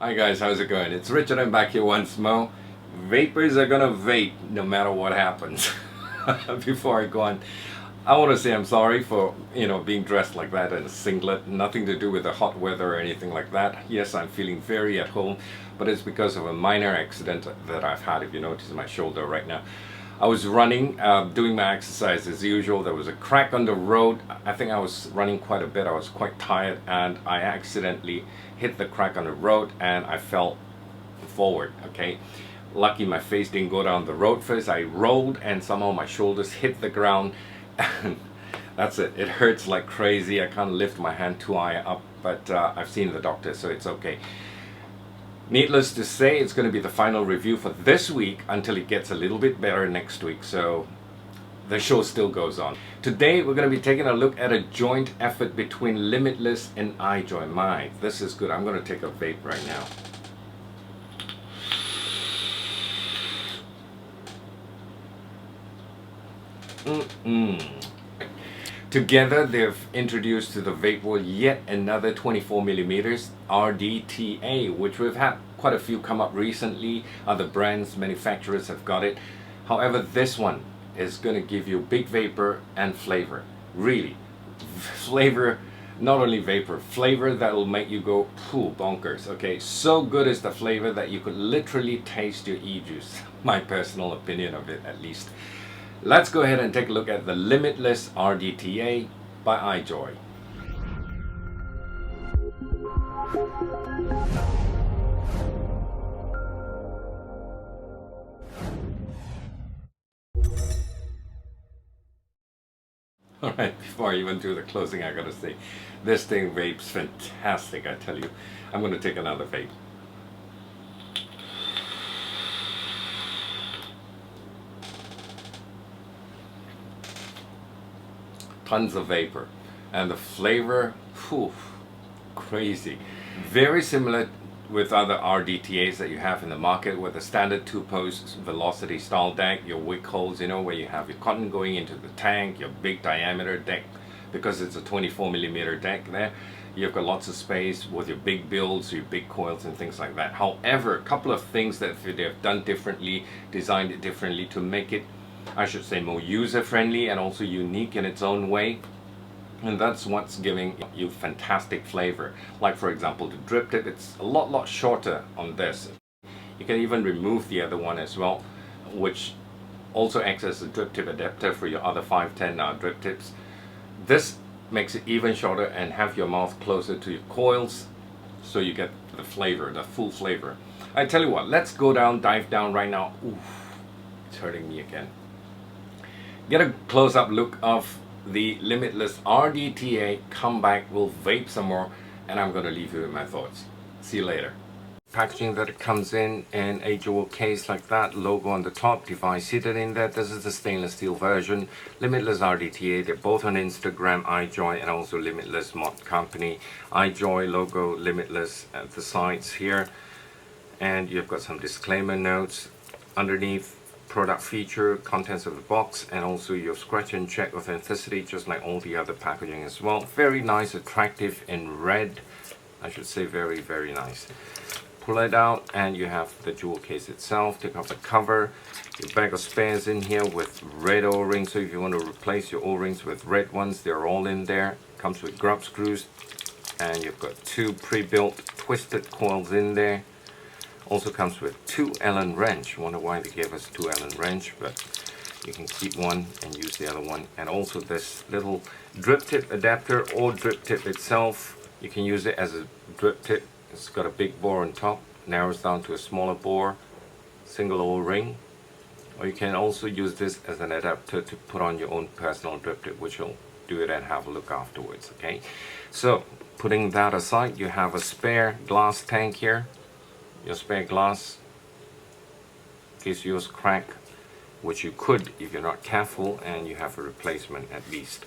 Hi guys, how's it going? It's Richard. I'm back here once more. Vapors are gonna vape no matter what happens. Before I go on, I want to say I'm sorry for being dressed like that in a singlet. Nothing to do with the hot weather or anything like that. Yes, I'm feeling very at home, but it's because of a minor accident that I've had. If you notice my shoulder right now, I was running, doing my exercise as usual. There was a crack on the road. I think I was running quite a bit. I was quite tired, and I accidentally hit the crack on the road, and I fell forward. Okay, lucky my face didn't go down the road first. I rolled, and somehow my shoulders hit the ground, and that's it. It hurts like crazy. I can't lift my hand too high up, but I've seen the doctor, so it's okay. Needless to say, it's going to be the final review for this week until it gets a little bit better next week. So the show still goes on. Today we're going to be taking a look at a joint effort between Limitless and Ijoy. My, this is good. I'm going to take a vape right now. Together, they've introduced to the vape world yet another 24mm RDTA, which we've had quite a few come up recently. Other brands, manufacturers have got it. However, this one is going to give you big vapor and flavor. Really, flavor, not only vapor, flavor that will make you go pooh, bonkers. Okay, so good is the flavor that you could literally taste your e-juice. My personal opinion of it, at least. Let's go ahead and take a look at the Limitless RDTA by Ijoy. Alright, before I even do the closing, I gotta say, this thing vapes fantastic, I tell you. I'm gonna take another vape. Tons of vapor, and the flavor, whew, crazy. Very similar with other RDTAs that you have in the market, with the standard two-post velocity style deck, your wick holes, where you have your cotton going into the tank, your big diameter deck, because it's a 24mm deck there. You've got lots of space with your big builds, your big coils and things like that. However, a couple of things that they've done differently, designed it differently to make it, I should say, more user-friendly and also unique in its own way. And that's what's giving you fantastic flavor. Like, for example, the drip tip, it's a lot shorter on this. You can even remove the other one as well, which also acts as a drip tip adapter for your other 510 drip tips. This makes it even shorter and have your mouth closer to your coils, so you get the flavor, the full flavor. I tell you what, let's go down, dive down right now. Oof, it's hurting me again. Get a close-up look of the Limitless RDTA. Come back, we'll vape some more, and I'm going to leave you with my thoughts. See you later. Packaging that it comes in a jewel case like that, logo on the top, device hidden in there. This is the stainless steel version. Limitless RDTA, they're both on Instagram, Ijoy and also Limitless Mod Company. Ijoy logo, Limitless at the sides here. And you've got some disclaimer notes underneath. Product feature, contents of the box, and also your scratch and check authenticity, just like all the other packaging as well. Very nice, attractive in red. I should say very nice. Pull it out and you have the jewel case itself. Take off the cover. Your bag of spares in here with red o-rings, so if you want to replace your o-rings with red ones, they're all in there. Comes with grub screws, and you've got two pre-built twisted coils in there. Also comes with 2 Allen wrench. Wonder why they gave us 2 Allen wrench, but you can keep one and use the other one. And also this little drip tip adapter, or drip tip itself. You can use it as a drip tip. It's got a big bore on top, narrows down to a smaller bore, single O-ring. Or you can also use this as an adapter to put on your own personal drip tip, which will do it and have a look afterwards. Okay, so putting that aside, you have a spare glass tank here. Your spare glass, in case yours crack, which you could if you're not careful, and you have a replacement at least.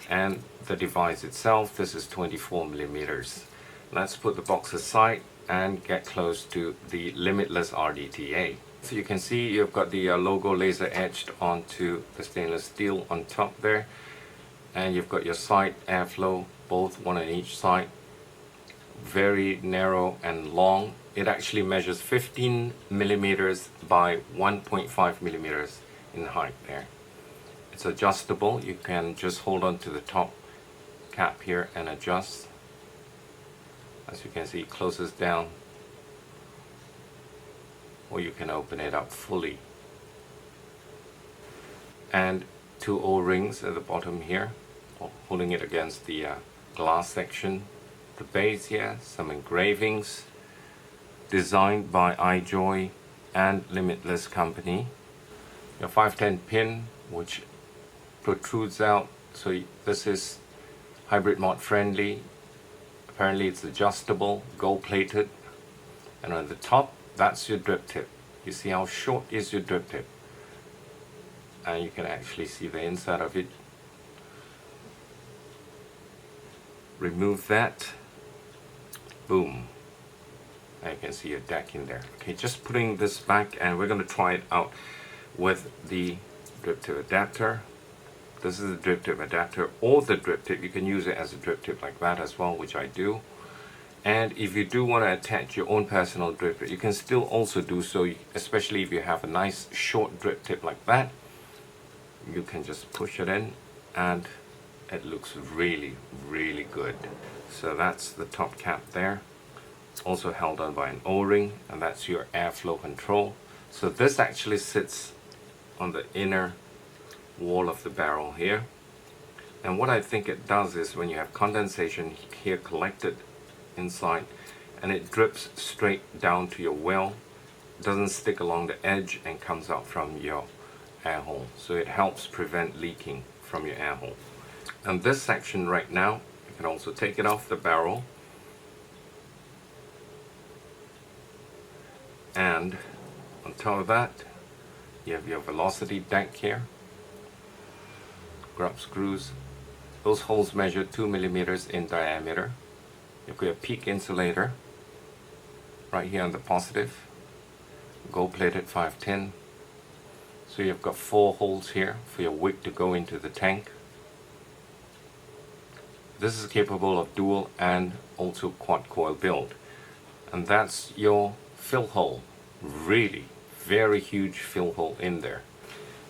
And the device itself, this is 24mm. Let's put the box aside and get close to the Limitless RDTA. So you can see you've got the logo laser etched onto the stainless steel on top there, and you've got your side airflow, both one on each side. very narrow and long. It actually measures 15 millimeters by 1.5 millimeters in height there. It's adjustable. You can just hold on to the top cap here and adjust. As you can see, it closes down, or you can open it up fully. And 2 O-rings at the bottom here, holding it against the glass section. The base here, some engravings designed by Ijoy and Limitless company. Your 510 pin, which protrudes out, so this is hybrid mod friendly. Apparently it's adjustable, gold plated, and on the top, that's your drip tip. You see how short is your drip tip, and you can actually see the inside of it. Remove that, boom, and you can see your deck in there. Okay, just putting this back, and we're going to try it out with the drip tip adapter. This is the drip tip adapter, or the drip tip. You can use it as a drip tip like that as well, which I do. And if you do want to attach your own personal drip tip, you can still also do so, especially if you have a nice short drip tip like that. You can just push it in and it looks really, really good. So that's the top cap there, also held on by an O-ring, and that's your airflow control. So this actually sits on the inner wall of the barrel here, and what I think it does is when you have condensation here collected inside and it drips straight down to your well, it doesn't stick along the edge and comes out from your air hole, so it helps prevent leaking from your air hole. And this section right now, you can also take it off the barrel, and on top of that you have your velocity deck here, grub screws. Those holes measure 2 millimeters in diameter. You've got your peak insulator right here on the positive, gold plated 510. So you've got 4 holes here for your wick to go into the tank. This is capable of dual and also quad coil build. And that's your fill hole. Really very huge fill hole in there.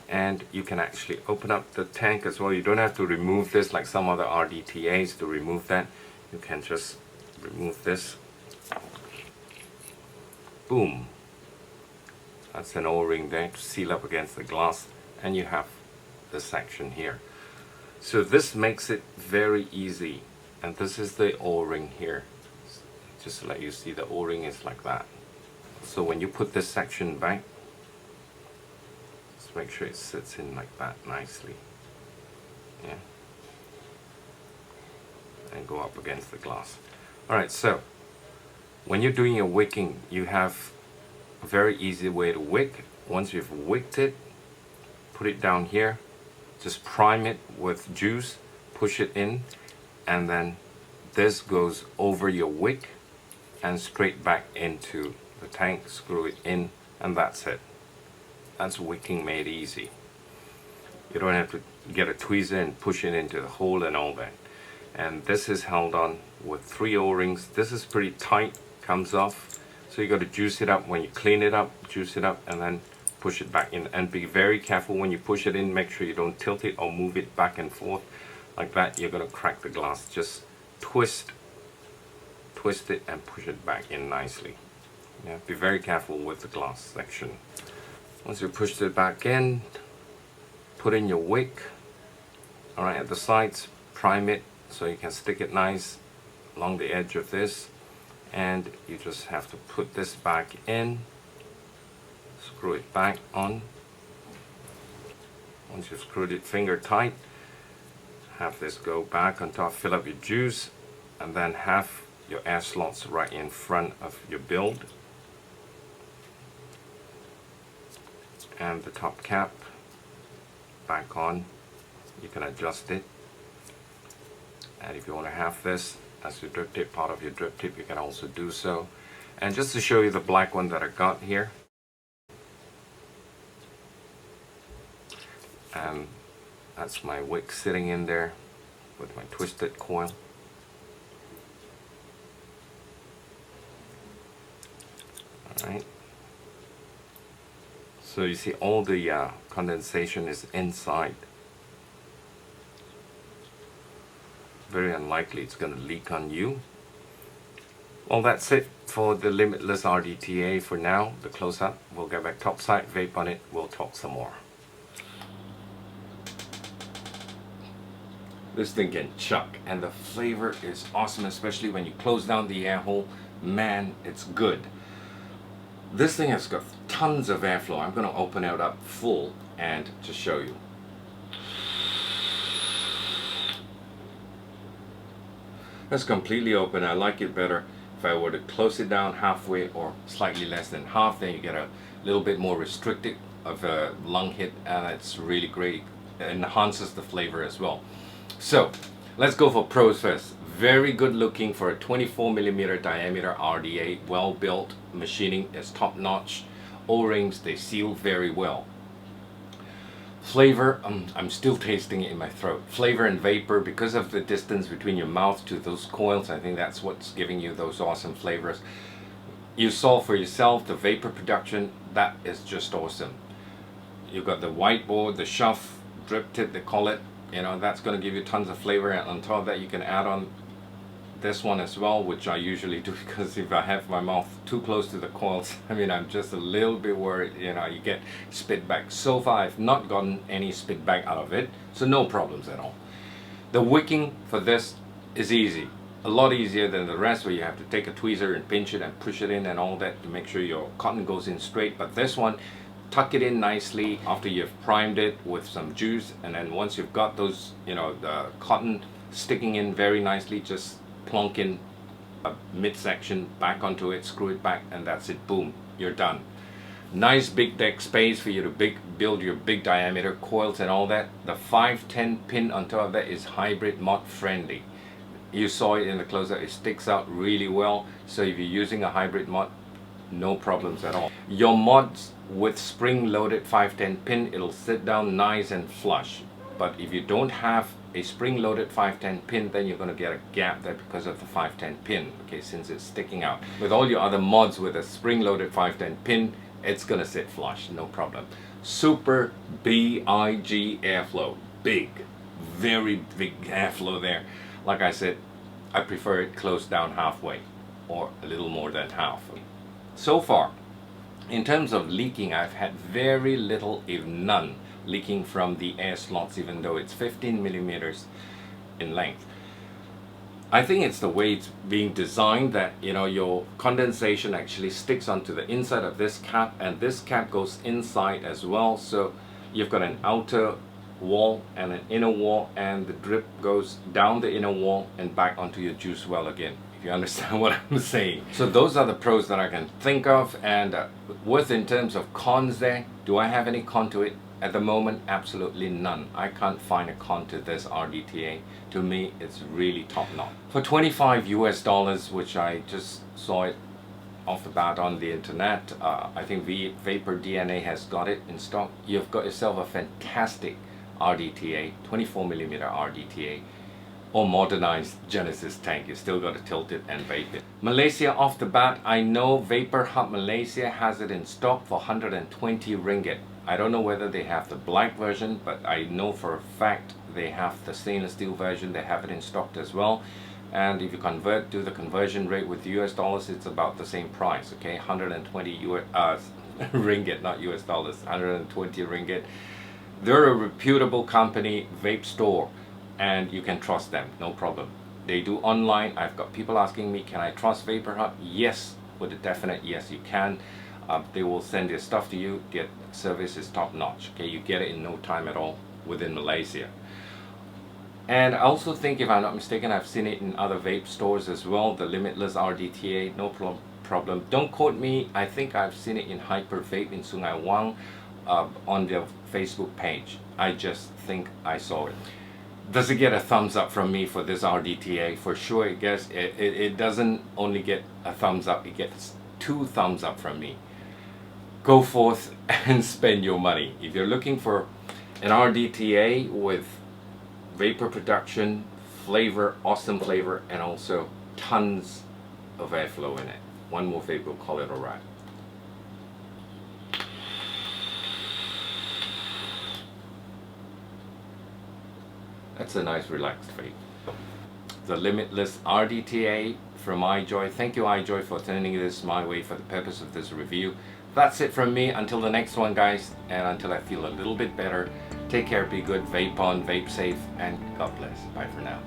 And you can actually open up the tank as well. You don't have to remove this like some other RDTAs to remove that. You can just remove this. Boom. That's an O-ring there to seal up against the glass, and you have this section here. So this makes it very easy, and this is the O-ring here. Just to let you see, the O-ring is like that. So when you put this section back, just make sure it sits in like that nicely. Yeah. And go up against the glass. Alright, so when you're doing your wicking, you have a very easy way to wick. Once you've wicked it, put it down here, just prime it with juice, push it in, and then this goes over your wick and straight back into the tank, screw it in, and that's it. That's wicking made easy. You don't have to get a tweezer and push it into the hole and all that. And this is held on with 3 O-rings. This is pretty tight, comes off, so you got to juice it up when you clean it up, juice it up, and then push it back in. And be very careful when you push it in. Make sure you don't tilt it or move it back and forth like that. You're going to crack the glass. Just twist it and push it back in nicely. Yeah, be very careful with the glass section. Once you pushed it back in, put in your wick. Alright, at the sides, prime it so you can stick it nice along the edge of this, and you just have to put this back in, screw it back on. Once you've screwed it finger tight, have this go back on top, fill up your juice, and then have your air slots right in front of your build, and the top cap back on. You can adjust it, and if you want to have this as your drip tip, part of your drip tip, you can also do so. And just to show you the black one that I got here, and that's my wick sitting in there with my twisted coil. Right? So you see all the condensation is inside. Very unlikely it's going to leak on you. Well, that's it for the Limitless RDTA for now, the close-up. We'll get back topside, vape on it, we'll talk some more. This thing can chuck, and the flavor is awesome, especially when you close down the air hole. Man, it's good. This thing has got tons of airflow. I'm going to open it up full and just show you. That's completely open. I like it better. If I were to close it down halfway or slightly less than half, then you get a little bit more restricted of a lung hit, and it's really great. It enhances the flavor as well. So let's go for pros first. Very good looking for a 24mm diameter RDA. Well built. Machining is top notch. O-rings, they seal very well. Flavor, I'm still tasting it in my throat. Flavor and vapor, because of the distance between your mouth to those coils, I think that's what's giving you those awesome flavors. You saw for yourself the vapor production, that is just awesome. You've got the whiteboard, the shuff, drip tip, they call it. You know, that's going to give you tons of flavor, and on top of that you can add on this one as well, which I usually do, because if I have my mouth too close to the coils, I mean, I'm just a little bit worried, you know, you get spit back. So far I've not gotten any spit back out of it, so no problems at all. The wicking for this is easy, a lot easier than the rest, where you have to take a tweezer and pinch it and push it in and all that to make sure your cotton goes in straight. But this one, tuck it in nicely after you've primed it with some juice, and then once you've got those, you know, the cotton sticking in very nicely, just plonk in a midsection back onto it, screw it back, and that's it. Boom, you're done. Nice big deck space for you to build your big diameter coils and all that. The 510 pin on top of that is hybrid mod friendly. You saw it in the close-up, it sticks out really well. So if you're using a hybrid mod, no problems at all. Your mods with spring loaded 510 pin, it'll sit down nice and flush. But if you don't have a spring loaded 510 pin, then you're going to get a gap there because of the 510 pin, okay, since it's sticking out. With all your other mods with a spring loaded 510 pin, it's going to sit flush, no problem. Super big airflow, big, very big airflow there. Like I said, I prefer it closed down halfway or a little more than half. So far, in terms of leaking, I've had very little, if none, leaking from the air slots, even though it's 15mm in length. I think it's the way it's being designed that, you know, your condensation actually sticks onto the inside of this cap, and this cap goes inside as well. So you've got an outer wall and an inner wall, and the drip goes down the inner wall and back onto your juice well again, if you understand what I'm saying. So those are the pros that I can think of. And with in terms of cons there, do I have any con to it? At the moment, absolutely none. I can't find a con to this RDTA. To me, it's really top notch. For $25 US, which I just saw it off the bat on the internet, I think Vapor DNA has got it in stock. You've got yourself a fantastic RDTA, 24mm RDTA, or modernized Genesis tank. You still got to tilt it and vape it. Malaysia off the bat, I know Vapor Hub Malaysia has it in stock for 120 ringgit. I don't know whether they have the black version, but I know for a fact they have the stainless steel version. They have it in stock as well. And if you do the conversion rate with US dollars, it's about the same price, okay? 120 ringgit, not US dollars, 120 ringgit. They're a reputable company, vape store, and you can trust them, no problem. They do online. I've got people asking me, can I trust Vapor Hub? Yes, with a definite yes, you can. They will send their stuff to you. Their service is top notch, okay? You get it in no time at all within Malaysia. And I also think, if I'm not mistaken, I've seen it in other vape stores as well, the Limitless RDTA, no problem. Don't quote me, I think I've seen it in Hyper Vape in Sungai Wang on their Facebook page. I just think I saw it. Does it get a thumbs up from me for this RDTA? For sure it gets, it doesn't only get a thumbs up, it gets 2 thumbs up from me. Go forth and spend your money. If you're looking for an RDTA with vapor production, flavor, awesome flavor, and also tons of airflow in it, one more vape will call it a wrap. That's a nice relaxed vape. The Limitless RDTA from Ijoy. Thank you, Ijoy, for sending this my way for the purpose of this review. That's it from me. Until the next one, guys, and until I feel a little bit better, take care, be good, vape on, vape safe, and God bless. Bye for now.